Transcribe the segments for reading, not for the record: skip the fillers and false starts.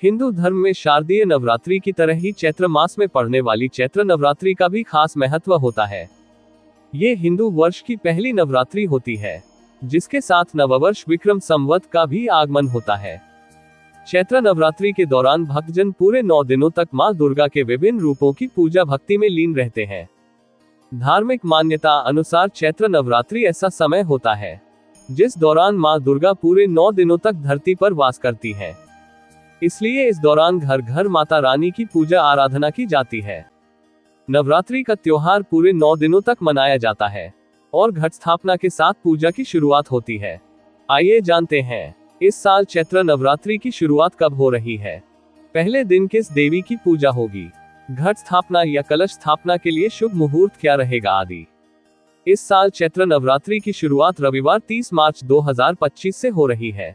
हिंदू धर्म में शारदीय नवरात्रि की तरह ही चैत्र मास में पड़ने वाली चैत्र नवरात्रि का भी खास महत्व होता है। ये हिंदू वर्ष की पहली नवरात्रि होती है, जिसके साथ नववर्ष विक्रम संवत का भी आगमन होता है। चैत्र नवरात्रि के दौरान भक्तजन पूरे 9 दिनों तक मां दुर्गा के विभिन्न रूपों की पूजा भक्ति में लीन रहते हैं। धार्मिक मान्यता अनुसार चैत्र नवरात्रि ऐसा समय होता है जिस दौरान मां दुर्गा पूरे 9 दिनों तक धरती पर वास करती है। इसलिए इस दौरान घर घर माता रानी की पूजा आराधना की जाती है। नवरात्रि का त्योहार पूरे 9 दिनों तक मनाया जाता है और घट स्थापना के साथ पूजा की शुरुआत होती है। आइए जानते हैं, इस साल चैत्र नवरात्रि की शुरुआत कब हो रही है, पहले दिन किस देवी की पूजा होगी, घट स्थापना या कलश स्थापना के लिए शुभ मुहूर्त क्या रहेगा आदि। इस साल चैत्र नवरात्रि की शुरुआत रविवार 30 मार्च 2025 से हो रही है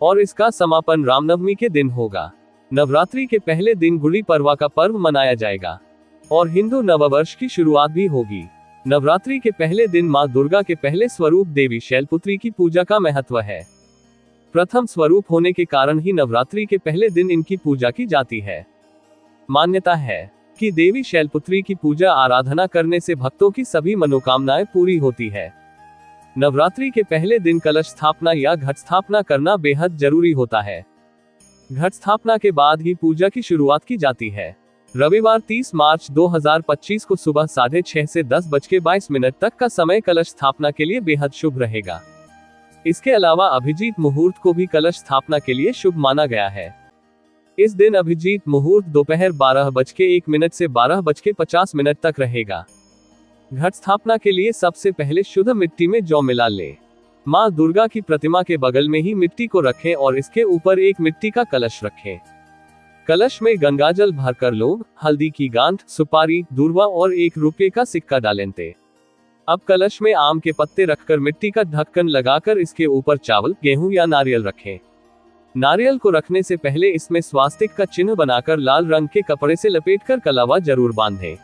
और इसका समापन रामनवमी के दिन होगा। नवरात्रि के पहले दिन गुड़ी पड़वा का पर्व मनाया जाएगा और हिंदू नववर्ष की शुरुआत भी होगी। नवरात्रि के पहले दिन मां दुर्गा के पहले स्वरूप देवी शैलपुत्री की पूजा का महत्व है। प्रथम स्वरूप होने के कारण ही नवरात्रि के पहले दिन इनकी पूजा की जाती है। मान्यता है कि देवी शैलपुत्री की पूजा आराधना करने से भक्तों की सभी मनोकामनाएं पूरी होती है। नवरात्रि के पहले दिन कलश स्थापना या घट स्थापना करना बेहद जरूरी होता है। घट स्थापना के बाद ही पूजा की शुरुआत की जाती है। रविवार 30 मार्च 2025 को सुबह 6:30 से 10:22 तक का समय कलश स्थापना के लिए बेहद शुभ रहेगा। इसके अलावा अभिजीत मुहूर्त को भी कलश स्थापना के लिए शुभ माना गया है। इस दिन अभिजीत मुहूर्त दोपहर 12:01 से 12:50 तक रहेगा। घट स्थापना के लिए सबसे पहले शुद्ध मिट्टी में जौ मिला ले। मां दुर्गा की प्रतिमा के बगल में ही मिट्टी को रखें और इसके ऊपर एक मिट्टी का कलश रखें। कलश में गंगाजल भरकर लोग हल्दी की गांठ, सुपारी, दूर्वा और 1 रुपये का सिक्का डालें। अब कलश में आम के पत्ते रखकर मिट्टी का ढक्कन लगाकर इसके ऊपर चावल, गेहूं या नारियल रखें। नारियल को रखने से पहले इसमें स्वास्तिक का चिन्ह बनाकर लाल रंग के कपड़े से लपेटकर कलावा जरूर बांधें।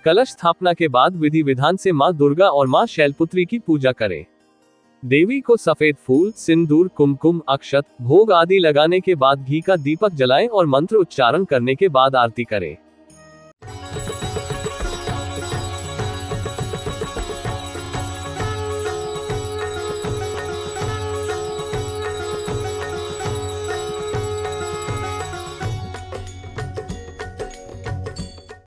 कलश स्थापना के बाद विधि विधान से मां दुर्गा और मां शैलपुत्री की पूजा करें। देवी को सफेद फूल, सिंदूर, कुमकुम, अक्षत, भोग आदि लगाने के बाद घी का दीपक जलाएं और मंत्र उच्चारण करने के बाद आरती करें।